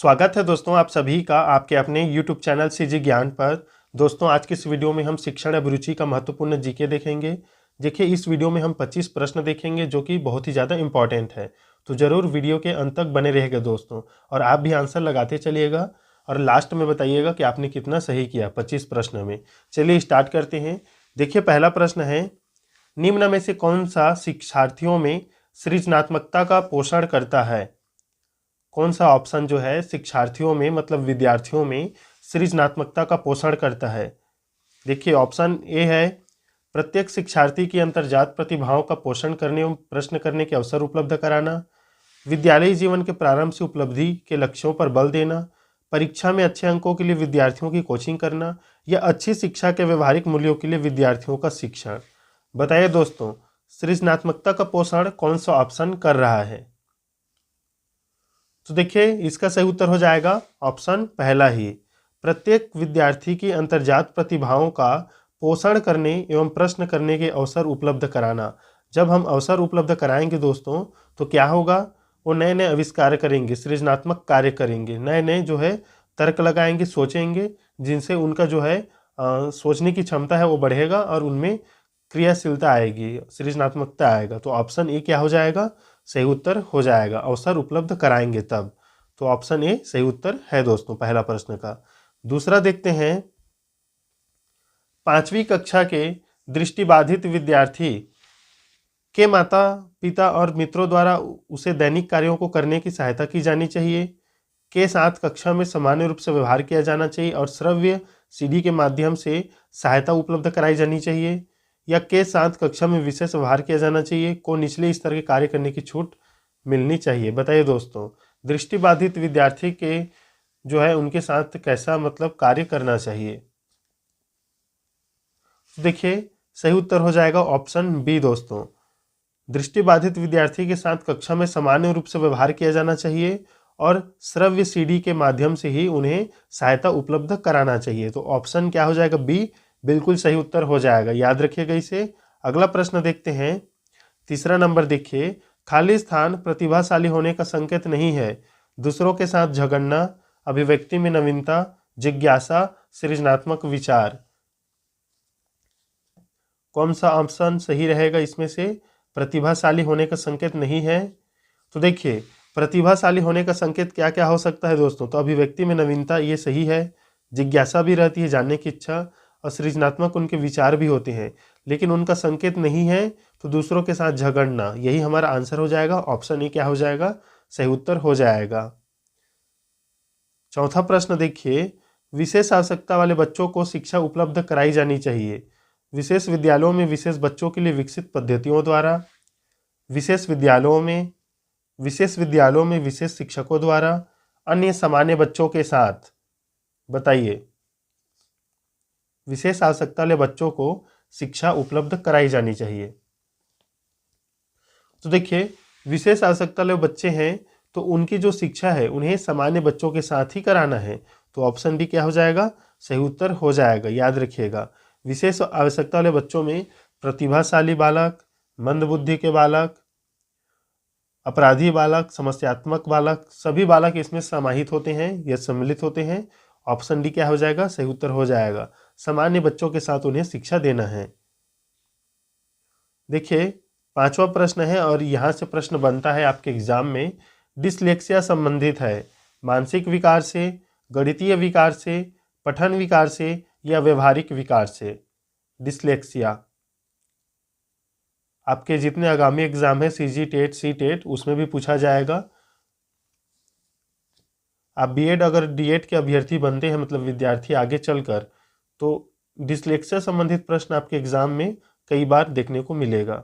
स्वागत है दोस्तों आप सभी का आपके अपने YouTube चैनल सीजी ज्ञान पर। दोस्तों आज की इस वीडियो में हम शिक्षण अभिरुचि का महत्वपूर्ण जीके देखेंगे। देखिए इस वीडियो में हम 25 प्रश्न देखेंगे जो कि बहुत ही ज़्यादा इंपॉर्टेंट है, तो ज़रूर वीडियो के अंत तक बने रहेगा दोस्तों। और आप भी आंसर लगाते चलिएगा और लास्ट में बताइएगा कि आपने कितना सही किया 25 प्रश्न में। चलिए स्टार्ट करते हैं। देखिए पहला प्रश्न है, निम्न में से कौन सा शिक्षार्थियों में सृजनात्मकता का पोषण करता है? कौन सा ऑप्शन जो है शिक्षार्थियों में मतलब विद्यार्थियों में सृजनात्मकता का पोषण करता है? देखिए ऑप्शन ए है, प्रत्येक शिक्षार्थी की अंतर्जात प्रतिभाओं का पोषण करने एवं प्रश्न करने के अवसर उपलब्ध कराना, विद्यालयी जीवन के प्रारंभ से उपलब्धि के लक्ष्यों पर बल देना, परीक्षा में अच्छे अंकों के लिए विद्यार्थियों की कोचिंग करना, या अच्छी शिक्षा के व्यवहारिक मूल्यों के लिए विद्यार्थियों का शिक्षण। बताइए दोस्तों, सृजनात्मकता का पोषण कौन सा ऑप्शन कर रहा है? तो देखिए इसका सही उत्तर हो जाएगा ऑप्शन पहला ही, प्रत्येक विद्यार्थी की अंतर्जात प्रतिभाओं का पोषण करने एवं प्रश्न करने के अवसर उपलब्ध कराना। जब हम अवसर उपलब्ध कराएंगे दोस्तों तो क्या होगा, वो नए नए आविष्कार करेंगे, सृजनात्मक कार्य करेंगे, नए नए जो है तर्क लगाएंगे, सोचेंगे, जिनसे उनका जो है सोचने की क्षमता है वो बढ़ेगा और उनमें क्रियाशीलता आएगी, सृजनात्मकता आएगा। तो ऑप्शन ए क्या हो जाएगा, सही उत्तर हो जाएगा, अवसर उपलब्ध कराएंगे तब। तो ऑप्शन ए सही उत्तर है दोस्तों पहला प्रश्न का। दूसरा देखते हैं, 5वीं कक्षा के दृष्टिबाधित विद्यार्थी के माता पिता और मित्रों द्वारा उसे दैनिक कार्यों को करने की सहायता की जानी चाहिए, के साथ कक्षा में सामान्य रूप से व्यवहार किया जाना चाहिए और श्रव्य सीडी के माध्यम से सहायता उपलब्ध कराई जानी चाहिए, या के साथ कक्षा में विशेष व्यवहार किया जाना चाहिए, को निचले स्तर के कार्य करने की छूट मिलनी चाहिए। बताइए दोस्तों, दृष्टिबाधित विद्यार्थी के जो है उनके साथ कैसा मतलब कार्य करना चाहिए? देखिए सही उत्तर हो जाएगा ऑप्शन बी दोस्तों, दृष्टिबाधित विद्यार्थी के साथ कक्षा में सामान्य रूप से व्यवहार किया जाना चाहिए और श्रव्य सीडी के माध्यम से ही उन्हें सहायता उपलब्ध कराना चाहिए। तो ऑप्शन क्या हो जाएगा, बी बिल्कुल सही उत्तर हो जाएगा, याद रखिएगा इसे। अगला प्रश्न देखते हैं, तीसरा नंबर देखिए, खाली स्थान प्रतिभाशाली होने का संकेत नहीं है, दूसरों के साथ झगड़ना, अभिव्यक्ति में नवीनता, जिज्ञासा, सृजनात्मक विचार। कौन सा ऑप्शन सही रहेगा इसमें से? प्रतिभाशाली होने का संकेत नहीं है। तो देखिए प्रतिभाशाली होने का संकेत क्या क्या हो सकता है दोस्तों? तो अभिव्यक्ति में नवीनता ये सही है, जिज्ञासा भी रहती है, जानने की इच्छा, और सृजनात्मक उनके विचार भी होते हैं, लेकिन उनका संकेत नहीं है तो दूसरों के साथ झगड़ना, यही हमारा आंसर हो जाएगा। ऑप्शन ए क्या हो जाएगा, सही उत्तर हो जाएगा। चौथा प्रश्न देखिए, विशेष आवश्यकता वाले बच्चों को शिक्षा उपलब्ध कराई जानी चाहिए, विशेष विद्यालयों में विशेष बच्चों के लिए विकसित पद्धतियों द्वारा, विशेष विद्यालयों में विशेष शिक्षकों द्वारा, अन्य सामान्य बच्चों के साथ। बताइए, विशेष आवश्यकता वाले बच्चों को शिक्षा उपलब्ध कराई जानी चाहिए। तो देखिए विशेष आवश्यकता वाले बच्चे हैं तो उनकी जो शिक्षा है उन्हें सामान्य बच्चों के साथ ही कराना है। तो ऑप्शन डी क्या हो जाएगा, सही उत्तर हो जाएगा, याद रखिएगा। विशेष आवश्यकता वाले बच्चों में प्रतिभाशाली बालक, मंदबुद्धि के बालक, अपराधी बालक, समस्यात्मक बालक, सभी बालक इसमें समाहित होते हैं या सम्मिलित होते हैं। ऑप्शन डी क्या हो जाएगा, सही उत्तर हो जाएगा, सामान्य बच्चों के साथ उन्हें शिक्षा देना है। देखिए पांचवा प्रश्न है और यहाँ से प्रश्न बनता है आपके एग्जाम में, डिसलेक्सिया संबंधित है मानसिक विकार से, गणितीय विकार से, पठन विकार से, या व्यवहारिक विकार से। डिसलेक्सिया आपके जितने आगामी एग्जाम है सीजी टेट सी टेट उसमें भी पूछा जाएगा। आप बीएड अगर डीएड के अभ्यर्थी बनते हैं मतलब विद्यार्थी आगे चलकर, तो डिसलेक्सिया संबंधित प्रश्न आपके एग्जाम में कई बार देखने को मिलेगा।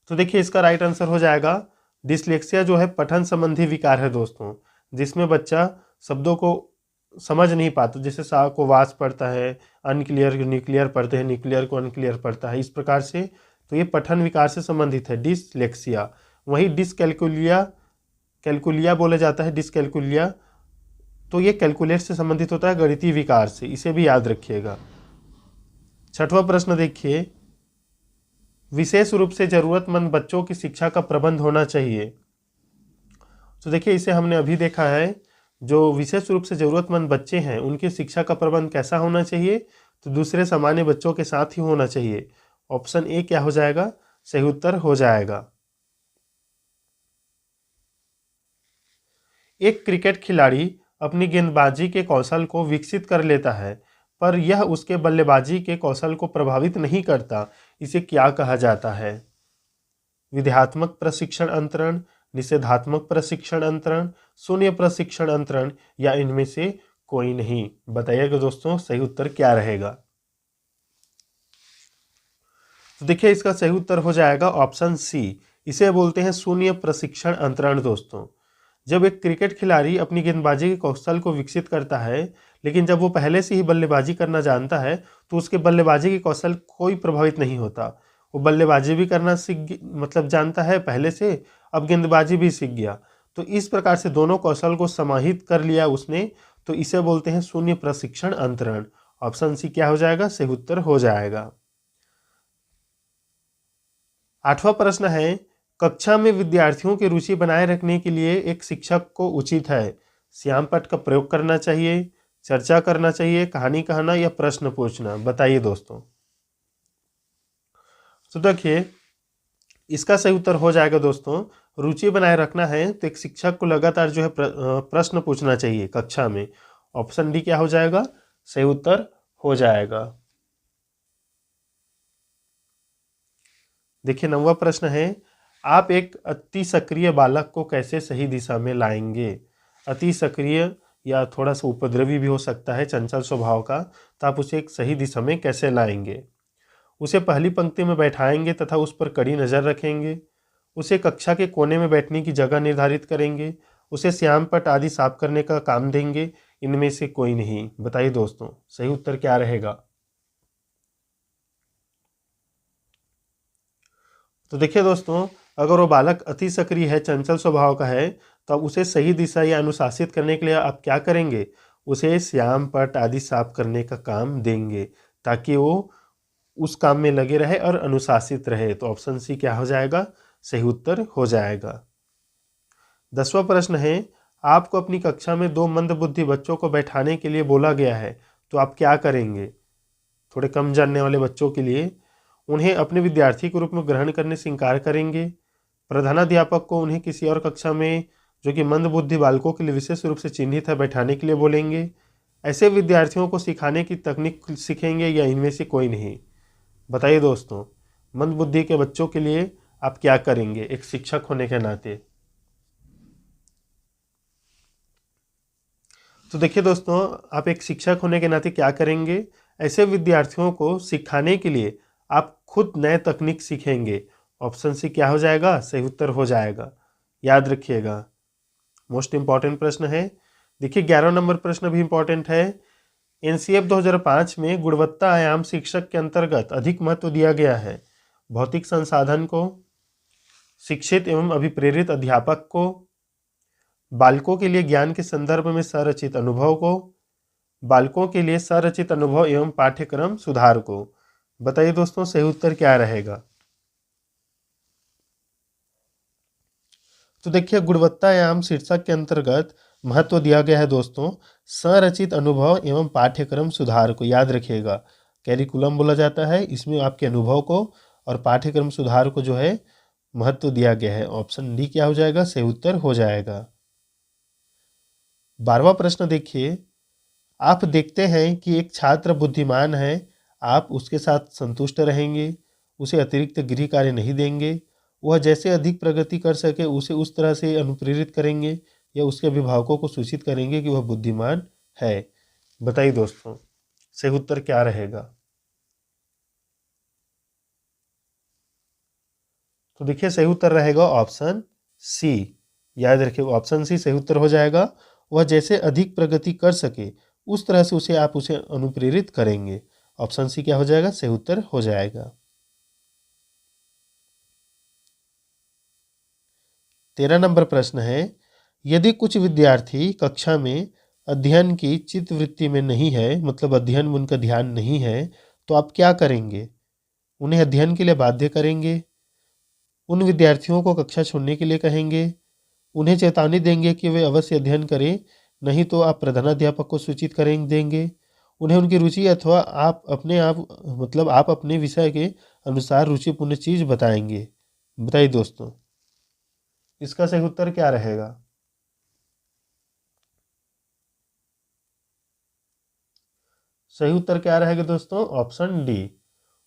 तो देखिए इसका राइट आंसर हो जाएगा, डिसलेक्सिया जो है पठन संबंधी विकार है दोस्तों, जिसमें बच्चा शब्दों को समझ नहीं पाता, जैसे सा को वास पढ़ता है, अनक्लियर न्यूक्लियर पढ़ते हैं, न्यूक्लियर को अनक्लियर पढ़ता है, इस प्रकार से। तो ये पठन विकार से संबंधित है डिसलेक्सिया। वही कैलकुलिया बोला जाता है, डिसकैलकुलिया, तो ये कैलकुलेट से संबंधित होता है, गणितीय विकार से, इसे भी याद रखिएगा। छठवां प्रश्न देखिए, विशेष रूप से जरूरतमंद बच्चों की शिक्षा का प्रबंध होना चाहिए। तो देखिए इसे हमने अभी देखा है, जो विशेष रूप से ज़रूरतमंद बच्चे हैं उनकी शिक्षा का प्रबंध कैसा होना चाहिए, तो दूसरे सामान्य बच्चों के साथ ही होना चाहिए। ऑप्शन ए क्या हो जाएगा, सही उत्तर हो जाएगा। एक क्रिकेट खिलाड़ी अपनी गेंदबाजी के कौशल को विकसित कर लेता है, पर यह उसके बल्लेबाजी के कौशल को प्रभावित नहीं करता। इसे क्या कहा जाता है? विध्यात्मक प्रशिक्षण अंतरण, निषेधात्मक प्रशिक्षण अंतरण, शून्य प्रशिक्षण अंतरण, या इनमें से कोई नहीं। बताइएगा दोस्तों सही उत्तर क्या रहेगा। तो देखिए इसका सही उत्तर हो जाएगा ऑप्शन सी, इसे बोलते हैं शून्य प्रशिक्षण अंतरण। दोस्तों जब एक क्रिकेट खिलाड़ी अपनी गेंदबाजी के कौशल को विकसित करता है, लेकिन जब वो पहले से ही बल्लेबाजी करना जानता है, तो उसके बल्लेबाजी के कौशल कोई प्रभावित नहीं होता। वो बल्लेबाजी भी करना मतलब जानता है पहले से, अब गेंदबाजी भी सीख गया। तो इस प्रकार से दोनों कौशल को समाहित कर लिया उसने, तो इसे बोलते हैं शून्य प्रशिक्षण अंतरण। ऑप्शन सी क्या हो जाएगा, सही उत्तर हो जाएगा। 8वां प्रश्न है, कक्षा में विद्यार्थियों की रुचि बनाए रखने के लिए एक शिक्षक को उचित है श्याम पट्ट का प्रयोग करना चाहिए, चर्चा करना चाहिए, कहानी कहना, या प्रश्न पूछना। बताइए दोस्तों। तो देखिए इसका सही उत्तर हो जाएगा दोस्तों, रुचि बनाए रखना है तो एक शिक्षक को लगातार जो है प्रश्न पूछना चाहिए कक्षा में। ऑप्शन डी क्या हो जाएगा, सही उत्तर हो जाएगा। देखिए 9वां प्रश्न है, आप एक अति सक्रिय बालक को कैसे सही दिशा में लाएंगे। अति सक्रिय या थोड़ा सा उपद्रवी भी हो सकता है, चंचल स्वभाव का, तो आप उसे एक सही दिशा में कैसे लाएंगे। उसे पहली पंक्ति में बैठाएंगे तथा उस पर कड़ी नज़र रखेंगे। उसे कक्षा के कोने में बैठने की जगह निर्धारित करेंगे। उसे श्याम पट्ट आदि साफ करने का काम देंगे। इनमें से कोई नहीं। बताइए दोस्तों सही उत्तर क्या रहेगा। तो देखिए दोस्तों, अगर वो बालक अति सक्रिय है, चंचल स्वभाव का है, तो अब उसे सही दिशा या अनुशासित करने के लिए आप क्या करेंगे, उसे श्याम पट्ट आदि साफ करने का काम देंगे, ताकि वो उस काम में लगे रहे और अनुशासित रहे। तो ऑप्शन सी क्या हो जाएगा, सही उत्तर हो जाएगा। 10वां प्रश्न है, आपको अपनी कक्षा में 2 मंदबुद्धि बच्चों को बैठाने के लिए बोला गया है, तो आप क्या करेंगे। थोड़े कम जानने वाले बच्चों के लिए उन्हें अपने विद्यार्थी के रूप में ग्रहण करने से इंकार करेंगे। प्रधानाध्यापक को उन्हें किसी और कक्षा में जो कि मंदबुद्धि बालकों के लिए विशेष रूप से चिन्हित है बैठाने के लिए बोलेंगे। ऐसे विद्यार्थियों को सिखाने की तकनीक सीखेंगे, या इनमें से कोई नहीं। बताइए दोस्तों, मंदबुद्धि के बच्चों के लिए आप क्या करेंगे एक शिक्षक होने के नाते। तो देखिए दोस्तों, आप एक शिक्षक होने के नाते क्या करेंगे, ऐसे विद्यार्थियों को सिखाने के लिए आप खुद नए तकनीक सीखेंगे। ऑप्शन सी क्या हो जाएगा, सही उत्तर हो जाएगा। याद रखिएगा, मोस्ट इंपॉर्टेंट प्रश्न है। देखिए 11 नंबर प्रश्न भी इंपॉर्टेंट है। एनसीएफ 2005 में गुणवत्ता आयाम शिक्षक के अंतर्गत अधिक महत्व दिया गया है भौतिक संसाधन को, शिक्षित एवं अभिप्रेरित अध्यापक को, बालकों के लिए ज्ञान के संदर्भ में संरचित अनुभव को, बालकों के लिए संरचित अनुभव एवं पाठ्यक्रम सुधार को। बताइए दोस्तों सही उत्तर क्या रहेगा। तो देखिए गुणवत्तायाम शीर्षक के अंतर्गत महत्व दिया गया है दोस्तों संरचित अनुभव एवं पाठ्यक्रम सुधार को। याद रखिएगा, कैरिकुलम बोला जाता है, इसमें आपके अनुभव को और पाठ्यक्रम सुधार को जो है महत्व दिया गया है। ऑप्शन डी क्या हो जाएगा, सही उत्तर हो जाएगा। 12वां प्रश्न देखिए, आप देखते हैं कि एक छात्र बुद्धिमान है, आप उसके साथ संतुष्ट रहेंगे, उसे अतिरिक्त गृह कार्य नहीं देंगे, वह जैसे अधिक प्रगति कर सके उसे उस तरह से अनुप्रेरित करेंगे, या उसके अभिभावकों को सूचित करेंगे कि वह बुद्धिमान है। बताइए दोस्तों सही उत्तर क्या रहेगा। तो देखिए सही उत्तर रहेगा ऑप्शन सी। याद रखिए ऑप्शन सी सही उत्तर हो जाएगा। वह जैसे अधिक प्रगति कर सके उस तरह से उसे अनुप्रेरित करेंगे। ऑप्शन सी क्या हो जाएगा, सही उत्तर हो जाएगा। 13 नंबर प्रश्न है, यदि कुछ विद्यार्थी कक्षा में अध्ययन की चित्तवृत्ति में नहीं है, मतलब अध्ययन में उनका ध्यान नहीं है, तो आप क्या करेंगे। उन्हें अध्ययन के लिए बाध्य करेंगे, उन विद्यार्थियों को कक्षा छोड़ने के लिए कहेंगे, उन्हें चेतावनी देंगे कि वे अवश्य अध्ययन करें, नहीं तो आप प्रधानाध्यापक को सूचित देंगे। उन्हें उनकी रुचि अथवा आप अपने विषय के अनुसार रुचिपूर्ण चीज बताएंगे। बताइए दोस्तों, इसका सही उत्तर क्या रहेगा? सही उत्तर क्या रहेगा दोस्तों? ऑप्शन डी,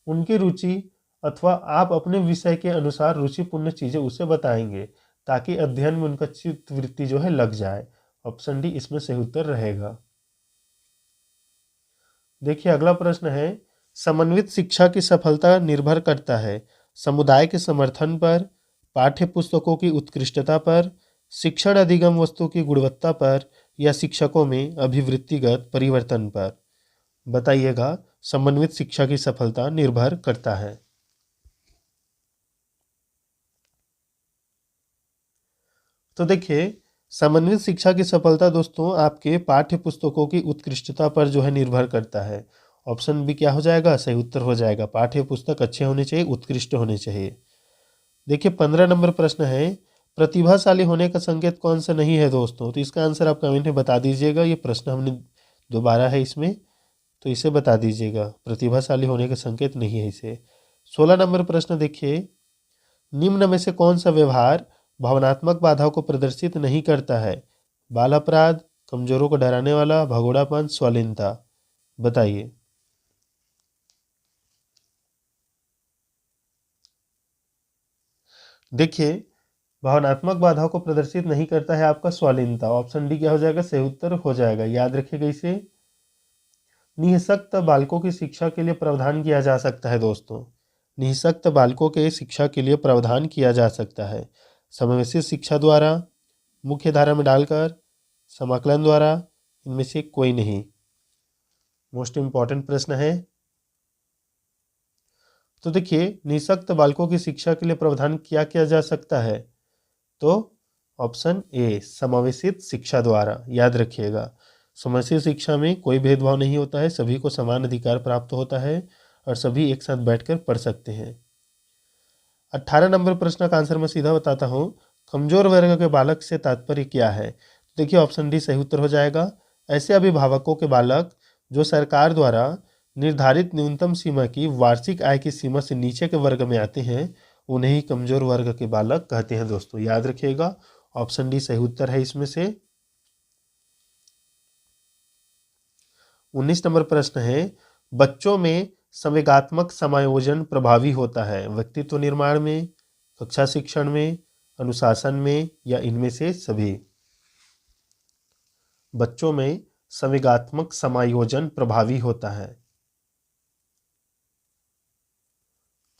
उनकी रुचि अथवा आप अपने विषय के अनुसार रुचिपूर्ण चीजें उसे बताएंगे ताकि अध्ययन में उनका चित्त वृत्ति जो है लग जाए। ऑप्शन डी इसमें सही उत्तर रहेगा। देखिए अगला प्रश्न है, समन्वित शिक्षा की सफलता निर्भर करता है समुदाय के समर्थन पर, पाठ्य पुस्तकों की उत्कृष्टता पर, शिक्षण अधिगम वस्तु की गुणवत्ता पर, या शिक्षकों में अभिवृत्तिगत परिवर्तन पर। बताइएगा, समन्वित शिक्षा की सफलता निर्भर करता है। तो देखिए, समन्वित शिक्षा की सफलता दोस्तों आपके पाठ्य पुस्तकों की उत्कृष्टता पर जो है निर्भर करता है। ऑप्शन बी क्या हो जाएगा? सही उत्तर हो जाएगा। पाठ्य पुस्तक अच्छे होने चाहिए, उत्कृष्ट होने चाहिए। देखिए 15 नंबर प्रश्न है, प्रतिभाशाली होने का संकेत कौन सा नहीं है दोस्तों? तो इसका आंसर आप कमेंट में बता दीजिएगा। ये प्रश्न हमने दोबारा है इसमें, तो इसे बता दीजिएगा। प्रतिभाशाली होने का संकेत नहीं है इसे। 16 नंबर प्रश्न देखिए, निम्न में से कौन सा व्यवहार भावनात्मक बाधाओं को प्रदर्शित नहीं करता है? बाल अपराध, कमजोरों को डराने वाला, भगोड़ापन, स्वालीनता। बताइए। देखिए, भावनात्मक बाधाओं को प्रदर्शित नहीं करता है आपका स्वालीनता। ऑप्शन डी क्या हो जाएगा? सही उत्तर हो जाएगा। याद रखिएगा इसे। निःशक्त बालकों की शिक्षा के लिए प्रावधान किया जा सकता है दोस्तों। निःशक्त बालकों के शिक्षा के लिए प्रावधान किया जा सकता है समावेशी शिक्षा द्वारा, मुख्य धारा में डालकर, समाकलन द्वारा, इनमें से कोई नहीं। मोस्ट इंपॉर्टेंट प्रश्न है। तो देखिए, निःशक्त बालकों की शिक्षा के लिए प्रावधान क्या किया जा सकता है? तो ऑप्शन ए, समावेशित शिक्षा द्वारा। याद रखिएगा, समावेशित शिक्षा में कोई भेदभाव नहीं होता है, सभी को समान अधिकार प्राप्त होता है और सभी एक साथ बैठकर पढ़ सकते हैं। 18 नंबर प्रश्न का आंसर मैं सीधा बताता हूँ। कमजोर वर्ग के बालक से तात्पर्य क्या है? देखिए ऑप्शन डी सही उत्तर हो जाएगा। ऐसे अभिभावकों के बालक जो सरकार द्वारा निर्धारित न्यूनतम सीमा की वार्षिक आय की सीमा से नीचे के वर्ग में आते हैं, उन्हें ही कमजोर वर्ग के बालक कहते हैं दोस्तों। याद रखिएगा, ऑप्शन डी सही उत्तर है इसमें से। 19 नंबर प्रश्न है, बच्चों में संवेगात्मक समायोजन प्रभावी होता है व्यक्तित्व निर्माण में, कक्षा शिक्षण में, अनुशासन में, या इनमें से सभी? बच्चों में संवेगात्मक समायोजन प्रभावी होता है।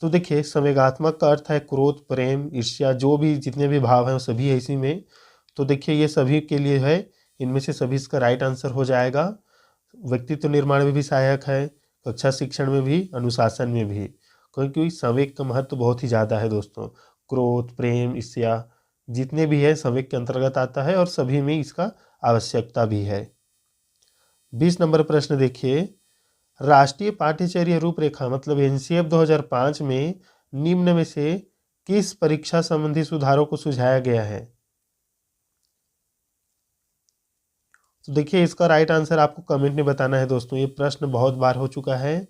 तो देखिए, संवेगात्मक का अर्थ है क्रोध, प्रेम, ईर्ष्या, जो भी जितने भी भाव हैं वो सभी है इसी में। तो देखिए ये सभी के लिए है, इनमें से सभी इसका राइट आंसर हो जाएगा। व्यक्तित्व निर्माण में भी सहायक है, कक्षा शिक्षण में भी, अनुशासन में भी, क्योंकि संवेग का महत्व बहुत ही ज़्यादा है दोस्तों। क्रोध, प्रेम, ईर्ष्या जितने भी है संवेग के अंतर्गत आता है और सभी में इसका आवश्यकता भी है। 20 नंबर प्रश्न देखिए, राष्ट्रीय पाठ्यचर्या रूपरेखा मतलब एनसीएफ 2005 में निम्न में से किस परीक्षा संबंधी सुधारों को सुझाया गया है? तो देखिए इसका राइट आंसर आपको कमेंट में बताना है दोस्तों। ये प्रश्न बहुत बार हो चुका है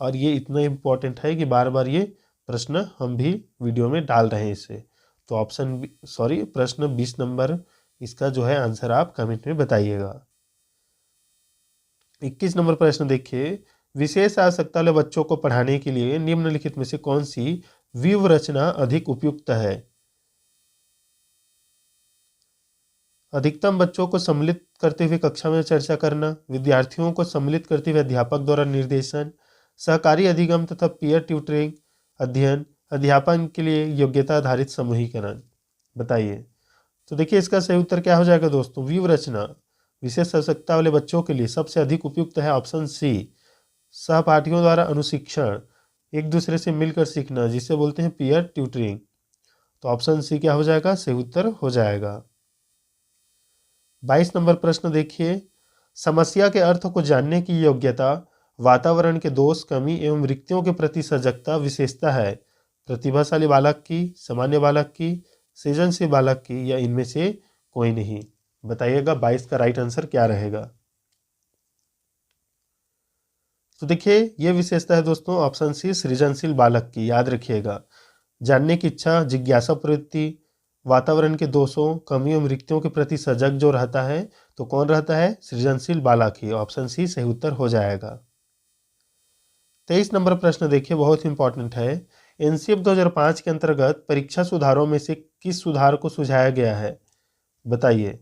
और ये इतना इम्पोर्टेंट है कि बार बार ये प्रश्न हम भी वीडियो में डाल रहे हैं इसे। तो प्रश्न 20 नंबर इसका जो है आंसर आप कमेंट में बताइएगा। 21 नंबर प्रश्न देखिए, विशेष आवश्यकता वाले बच्चों को पढ़ाने के लिए निम्नलिखित में से कौन सी व्यूह रचना अधिक उपयुक्त है? अधिकतम बच्चों को सम्मिलित करते हुए कक्षा में चर्चा करना, विद्यार्थियों को सम्मिलित करते हुए अध्यापक द्वारा निर्देशन, सहकारी अधिगम तथा पीयर ट्यूटरिंग अध्ययन, अध्यापन के लिए योग्यता आधारित समूहीकरण। बताइए। तो देखिए इसका सही उत्तर क्या हो जाएगा दोस्तों? व्यूह रचना विशेष आवश्यकता वाले बच्चों के लिए सबसे अधिक उपयुक्त है ऑप्शन सी, सहपाठियों द्वारा अनुशिक्षण, एक दूसरे से मिलकर सीखना, जिसे बोलते हैं पीयर ट्यूटरिंग। तो ऑप्शन सी क्या हो जाएगा? सही उत्तर हो जाएगा। 22 नंबर प्रश्न देखिए, समस्या के अर्थ को जानने की योग्यता वातावरण के दोष, कमी एवं रिक्तियों के प्रति सजगता विशेषता है प्रतिभाशाली बालक की, सामान्य बालक की, सृजनशील बालक की या इनमें से कोई नहीं। बताइएगा 22 का राइट आंसर क्या रहेगा। तो देखिए ये विशेषता है दोस्तों ऑप्शन सी सृजनशील बालक की, याद रखिएगा। जानने की इच्छा, जिज्ञासा प्रवृत्ति, वातावरण के दोषों, कमियों, रिक्तियों के प्रति सजग जो रहता है, तो कौन रहता है? सृजनशील बालक ही। ऑप्शन सी सही उत्तर हो जाएगा। 23 नंबर प्रश्न देखिए, बहुत इंपॉर्टेंट है। एनसीएफ 2005 के अंतर्गत परीक्षा सुधारों में से किस सुधार को सुझाया गया है? बताइए।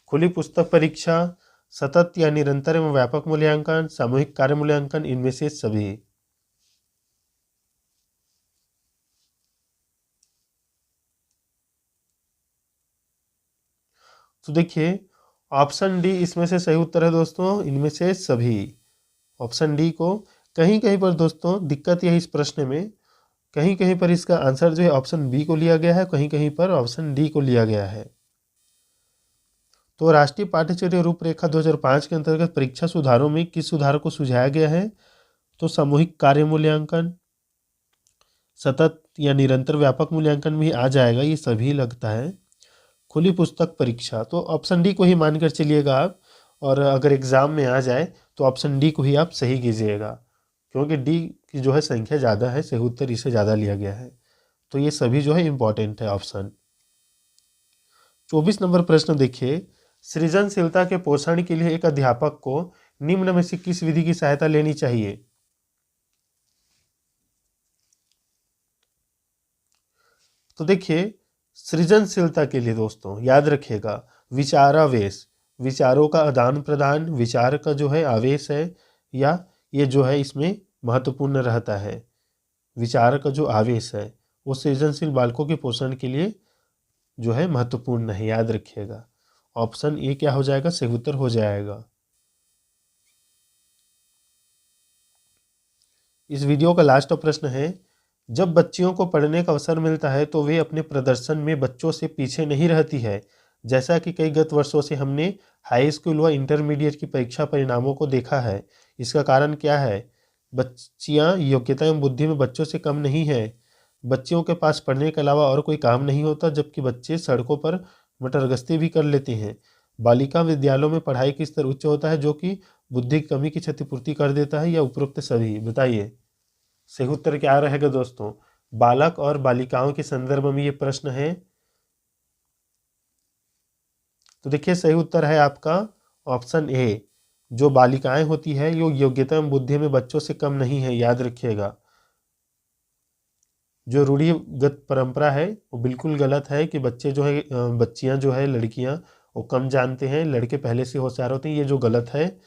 खुली पुस्तक परीक्षा, सतत या निरंतर एवं व्यापक मूल्यांकन, सामूहिक कार्य मूल्यांकन, इनमें से सभी। तो देखिए ऑप्शन डी इसमें से सही उत्तर है दोस्तों, इनमें से सभी। ऑप्शन डी को कहीं कहीं पर दोस्तों दिक्कत यह इस प्रश्न में, कहीं कहीं पर इसका आंसर जो है ऑप्शन बी को लिया गया है, कहीं कहीं पर ऑप्शन डी को लिया गया है। तो राष्ट्रीय पाठ्यचर्या रूपरेखा 2005 के अंतर्गत परीक्षा सुधारों में किस सुधार को सुझाया गया है? तो सामूहिक कार्य मूल्यांकन, सतत या निरंतर व्यापक मूल्यांकन भी आ जाएगा, ये सभी लगता है। खुली पुस्तक परीक्षा, तो ऑप्शन डी को ही मानकर चलिएगा आप, और अगर एग्जाम में आ जाए तो ऑप्शन डी को ही आप सही कीजिएगा, क्योंकि डी की जो है संख्या ज़्यादा है, सही उत्तर इसे ज़्यादा लिया गया है। तो ये सभी जो है इम्पॉर्टेंट है ऑप्शन। 24 नंबर प्रश्न देखिए, सृजनशीलता के पोषण के लिए एक अध्यापक को निम्न में से किस विधि की सहायता लेनी चाहिए? तो देखिए सृजनशीलता के लिए दोस्तों याद रखिएगा विचारावेश, विचारों का आदान प्रदान, विचार का जो है आवेश है, या ये जो है इसमें महत्वपूर्ण रहता है। विचार का जो आवेश है वो सृजनशील बालकों के पोषण के लिए जो है महत्वपूर्ण है, याद रखिएगा। ऑप्शन ए क्या हो जाएगा? सही उत्तर हो जाएगा। इस वीडियो का लास्ट प्रश्न है, जब बच्चियों को पढ़ने का अवसर मिलता है तो वे अपने प्रदर्शन में बच्चों से पीछे नहीं रहती है, जैसा कि कई गत वर्षों से हमने हाई स्कूल व इंटरमीडिएट की परीक्षा परिणामों को देखा है। इसका कारण क्या है? बच्चियां योग्यता एवं बुद्धि में बच्चों से कम नहीं है। बच्चियों के पास पढ़ने के अलावा और कोई काम नहीं होता, जबकि बच्चे सड़कों पर मटरगश्ती भी कर लेते हैं। बालिका विद्यालयों में पढ़ाई का स्तर उच्च होता है, जो कि बुद्धि की कमी की क्षतिपूर्ति कर देता है, या उपरोक्त सभी? बताइए सही उत्तर क्या रहेगा दोस्तों। बालक और बालिकाओं के संदर्भ में ये प्रश्न है। तो देखिए सही उत्तर है आपका ऑप्शन ए, जो बालिकाएं होती है यो योग्यता एवं बुद्धि में बच्चों से कम नहीं है, याद रखिएगा। जो रूढ़िगत परंपरा है वो बिल्कुल गलत है कि बच्चे जो है बच्चियां जो है लड़कियां वो कम जानते हैं, लड़के पहले से होशियार होते हैं, ये जो गलत है।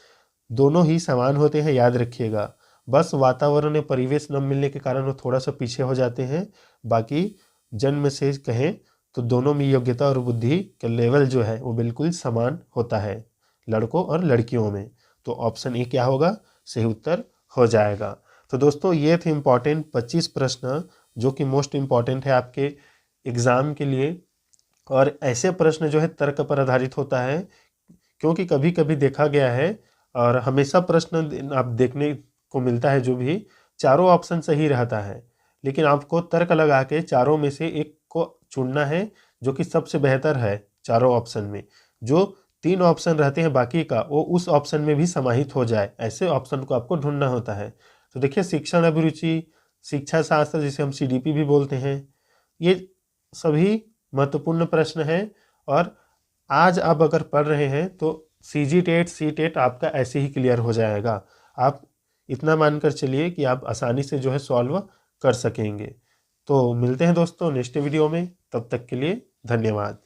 दोनों ही समान होते हैं, याद रखिएगा। बस वातावरण या परिवेश न मिलने के कारण वो थोड़ा सा पीछे हो जाते हैं, बाकी जन्म से कहें तो दोनों में योग्यता और बुद्धि का लेवल जो है वो बिल्कुल समान होता है, लड़कों और लड़कियों में। तो ऑप्शन ए क्या होगा? सही उत्तर हो जाएगा। तो दोस्तों ये थे इम्पॉर्टेंट 25 प्रश्न जो कि मोस्ट इम्पॉर्टेंट है आपके एग्ज़ाम के लिए। और ऐसे प्रश्न जो है तर्क पर आधारित होता है, क्योंकि कभी कभी देखा गया है और हमेशा प्रश्न आप देखने को मिलता है जो भी चारों ऑप्शन सही रहता है, लेकिन आपको तर्क लगा के चारों में से एक को चुनना है जो कि सबसे बेहतर है चारों ऑप्शन में। जो 3 ऑप्शन रहते हैं बाकी का वो उस ऑप्शन में भी समाहित हो जाए, ऐसे ऑप्शन को आपको ढूंढना होता है। तो देखिए शिक्षण अभिरुचि, शिक्षा शास्त्र जिसे हम सीडीपी भी बोलते हैं, ये सभी महत्वपूर्ण प्रश्न हैं। और आज आप अगर पढ़ रहे हैं तो सीजी टेट सी टेट आपका ऐसे ही क्लियर हो जाएगा। आप इतना मानकर चलिए कि आप आसानी से जो है सॉल्व कर सकेंगे। तो मिलते हैं दोस्तों नेक्स्ट वीडियो में, तब तक के लिए धन्यवाद।